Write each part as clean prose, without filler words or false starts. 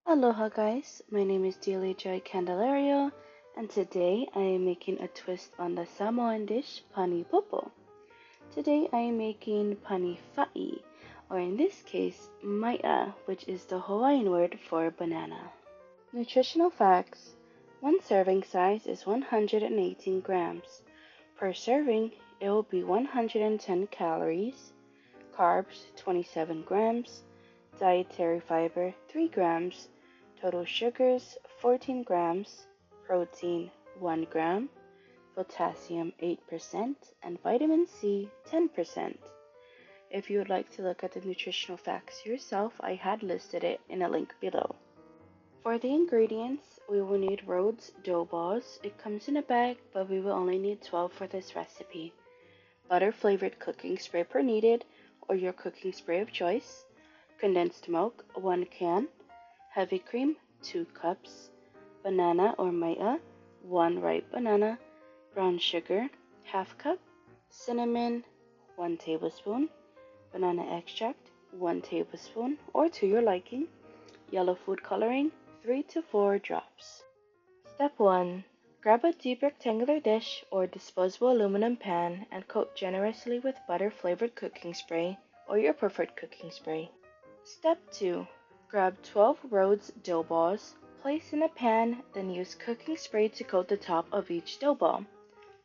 Aloha guys, my name is Delia-Joy Candelario, and today I am making a twist on the Samoan dish Pani Popo. Today I am making Pani fa'i, or in this case, Mai'a, which is the Hawaiian word for banana. Nutritional facts. One serving size is 118 grams. Per serving, it will be 110 calories, carbs 27 grams, dietary fiber 3 grams, total sugars 14 grams, protein 1 gram, potassium 8%, and vitamin C 10%. If you would like to look at the nutritional facts yourself, I had listed it in a link below. For the ingredients, we will need Rhodes dough balls. It comes in a bag, but we will only need 12 for this recipe. Butter flavored cooking spray per needed, or your cooking spray of choice. Condensed milk, 1 can. Heavy cream, 2 cups. Banana or mai'a, 1 ripe banana. Brown sugar, ½ cup. Cinnamon, 1 tablespoon. Banana extract, 1 tablespoon, or to your liking. Yellow food coloring, 3 to 4 drops. Step 1. Grab a deep rectangular dish or disposable aluminum pan and coat generously with butter flavored cooking spray or your preferred cooking spray. Step 2. Grab 12 Rhodes dough balls, place in a pan, then use cooking spray to coat the top of each dough ball.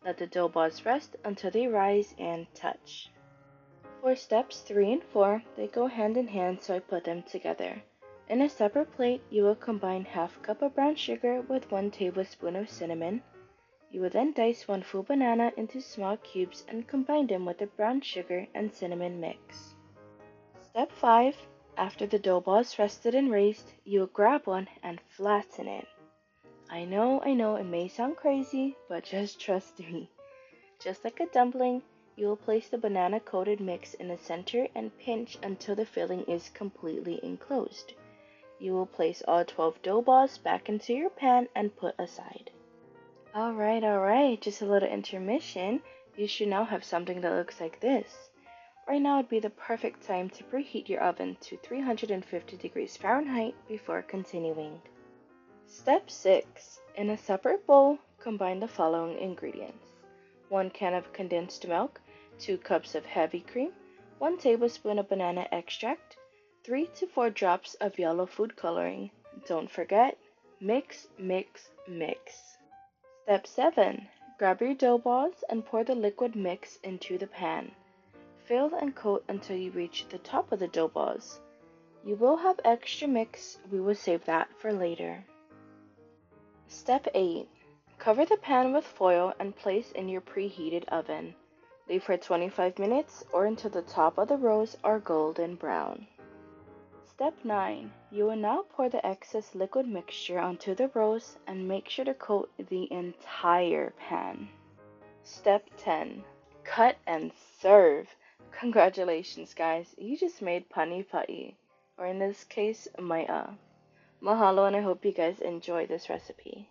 Let the dough balls rest until they rise and touch. For steps 3 and 4, they go hand in hand, so I put them together. In a separate plate, you will combine ½ cup of brown sugar with 1 tablespoon of cinnamon. You will then dice 1 full banana into small cubes and combine them with the brown sugar and cinnamon mix. Step 5. After the dough ball is rested and raised, you will grab one and flatten it. I know, it may sound crazy, but just trust me. Just like a dumpling, you will place the banana-coated mix in the center and pinch until the filling is completely enclosed. You will place all 12 dough balls back into your pan and put aside. Alright, just a little intermission. You should now have something that looks like this. Right now would be the perfect time to preheat your oven to 350 degrees Fahrenheit before continuing. Step 6. In a separate bowl, combine the following ingredients. 1 can of condensed milk, 2 cups of heavy cream, 1 tablespoon of banana extract, 3 to 4 drops of yellow food coloring. Don't forget, mix, mix, mix. Step 7. Grab your dough balls and pour the liquid mix into the pan. Fill and coat until you reach the top of the dough balls. You will have extra mix, we will save that for later. Step 8. Cover the pan with foil and place in your preheated oven. Leave for 25 minutes or until the top of the rows are golden brown. Step 9. You will now pour the excess liquid mixture onto the rows and make sure to coat the entire pan. Step 10. Cut and serve. Congratulations guys, you just made Pani fa'i, or in this case, Mai'a. Mahalo, and I hope you guys enjoy this recipe.